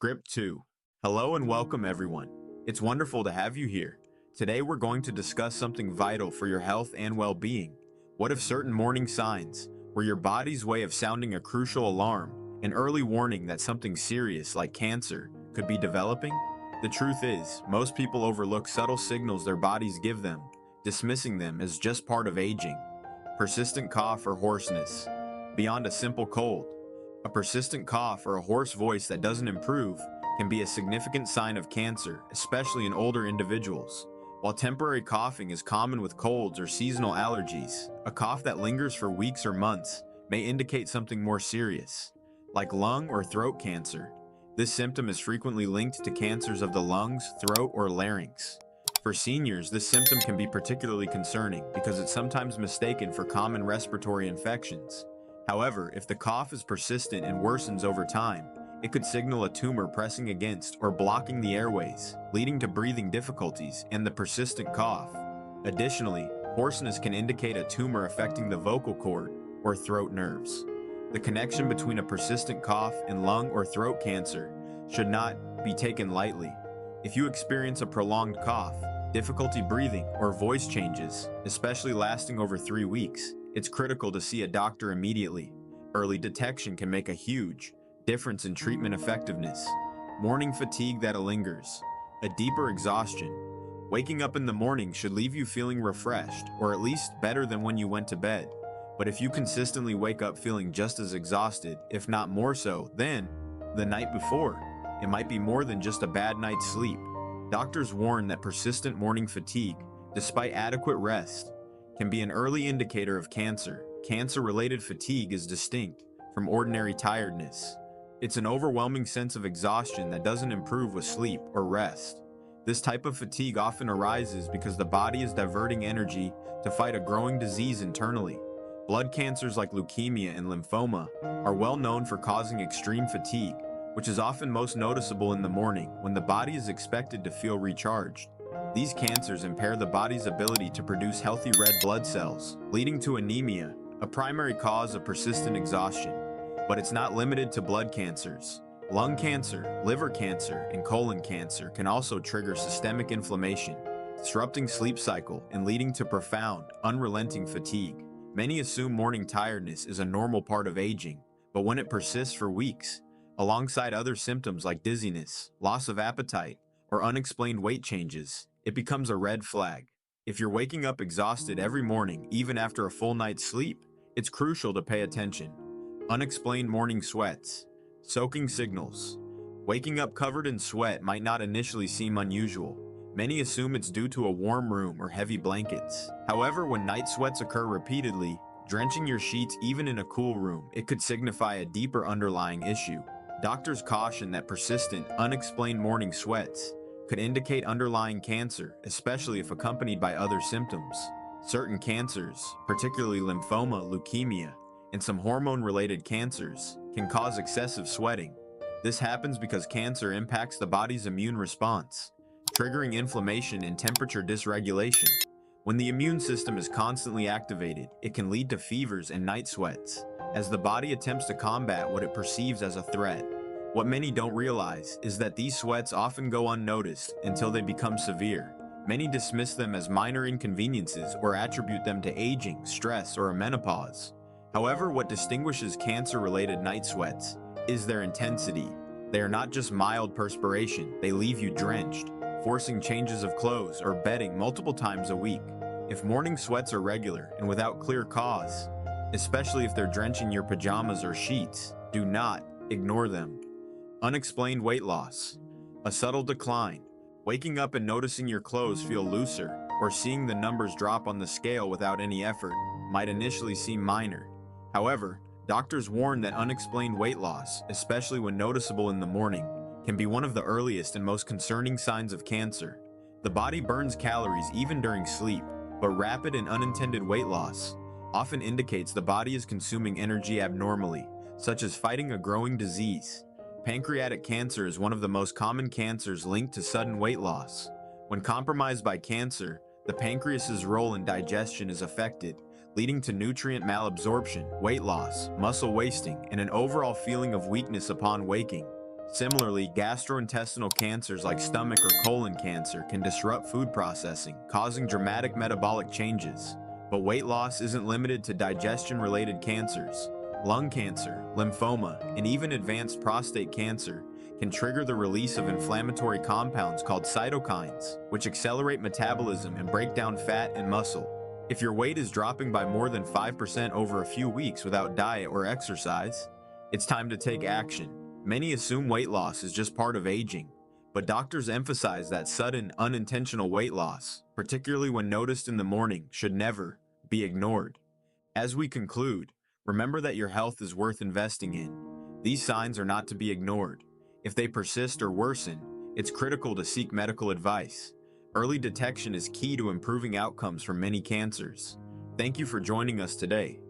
Script 2. Hello and welcome everyone. It's wonderful to have you here. Today we're going to discuss something vital for your health and well-being. What if certain morning signs were your body's way of sounding a crucial alarm, an early warning that something serious like cancer could be developing? The truth is, most people overlook subtle signals their bodies give them, dismissing them as just part of aging. Persistent cough or hoarseness. Beyond a simple cold, a persistent cough or a hoarse voice that doesn't improve can be a significant sign of cancer, especially in older individuals. While temporary coughing is common with colds or seasonal allergies, a cough that lingers for weeks or months may indicate something more serious, like lung or throat cancer. This symptom is frequently linked to cancers of the lungs, throat, or larynx. For seniors, this symptom can be particularly concerning because it's sometimes mistaken for common respiratory infections. However, if the cough is persistent and worsens over time, it could signal a tumor pressing against or blocking the airways, leading to breathing difficulties and the persistent cough. Additionally, hoarseness can indicate a tumor affecting the vocal cord or throat nerves. The connection between a persistent cough and lung or throat cancer should not be taken lightly. If you experience a prolonged cough, difficulty breathing, or voice changes, especially lasting over 3 weeks, it's critical to see a doctor immediately. Early detection can make a huge difference in treatment effectiveness. Morning fatigue that lingers. A deeper exhaustion. Waking up in the morning should leave you feeling refreshed, or at least better than when you went to bed. But if you consistently wake up feeling just as exhausted, if not more so, than the night before, it might be more than just a bad night's sleep. Doctors warn that persistent morning fatigue, despite adequate rest, can be an early indicator of cancer. Cancer-related fatigue is distinct from ordinary tiredness. It's an overwhelming sense of exhaustion that doesn't improve with sleep or rest. This type of fatigue often arises because the body is diverting energy to fight a growing disease internally. Blood cancers like leukemia and lymphoma are well known for causing extreme fatigue, which is often most noticeable in the morning when the body is expected to feel recharged. These cancers impair the body's ability to produce healthy red blood cells, leading to anemia, a primary cause of persistent exhaustion. But it's not limited to blood cancers. Lung cancer, liver cancer, and colon cancer can also trigger systemic inflammation, disrupting sleep cycle and leading to profound, unrelenting fatigue. Many assume morning tiredness is a normal part of aging, but when it persists for weeks, alongside other symptoms like dizziness, loss of appetite, or unexplained weight changes, it becomes a red flag. If you're waking up exhausted every morning, even after a full night's sleep, it's crucial to pay attention. Unexplained morning sweats. Soaking signals. Waking up covered in sweat might not initially seem unusual. Many assume it's due to a warm room or heavy blankets. However, when night sweats occur repeatedly, drenching your sheets even in a cool room, it could signify a deeper underlying issue. Doctors caution that persistent, unexplained morning sweats could indicate underlying cancer, especially if accompanied by other symptoms. Certain cancers, particularly lymphoma, leukemia, and some hormone-related cancers, can cause excessive sweating. This happens because cancer impacts the body's immune response, triggering inflammation and temperature dysregulation. When the immune system is constantly activated, it can lead to fevers and night sweats, as the body attempts to combat what it perceives as a threat. What many don't realize is that these sweats often go unnoticed until they become severe. Many dismiss them as minor inconveniences or attribute them to aging, stress, or a menopause. However, what distinguishes cancer-related night sweats is their intensity. They are not just mild perspiration, they leave you drenched, forcing changes of clothes or bedding multiple times a week. If morning sweats are regular and without clear cause, especially if they're drenching your pajamas or sheets, do not ignore them. Unexplained weight loss. A subtle decline. Waking up and noticing your clothes feel looser, or seeing the numbers drop on the scale without any effort, might initially seem minor. However, doctors warn that unexplained weight loss, especially when noticeable in the morning, can be one of the earliest and most concerning signs of cancer. The body burns calories even during sleep, but rapid and unintended weight loss often indicates the body is consuming energy abnormally, such as fighting a growing disease. Pancreatic cancer is one of the most common cancers linked to sudden weight loss. When compromised by cancer, the pancreas's role in digestion is affected, leading to nutrient malabsorption, weight loss, muscle wasting, and an overall feeling of weakness upon waking. Similarly, gastrointestinal cancers like stomach or colon cancer can disrupt food processing, causing dramatic metabolic changes. But weight loss isn't limited to digestion-related cancers. Lung cancer, lymphoma, and even advanced prostate cancer can trigger the release of inflammatory compounds called cytokines, which accelerate metabolism and break down fat and muscle. If your weight is dropping by more than 5% over a few weeks without diet or exercise, it's time to take action. Many assume weight loss is just part of aging, but doctors emphasize that sudden, unintentional weight loss, particularly when noticed in the morning, should never be ignored. As we conclude, remember that your health is worth investing in. These signs are not to be ignored. If they persist or worsen, it's critical to seek medical advice. Early detection is key to improving outcomes for many cancers. Thank you for joining us today.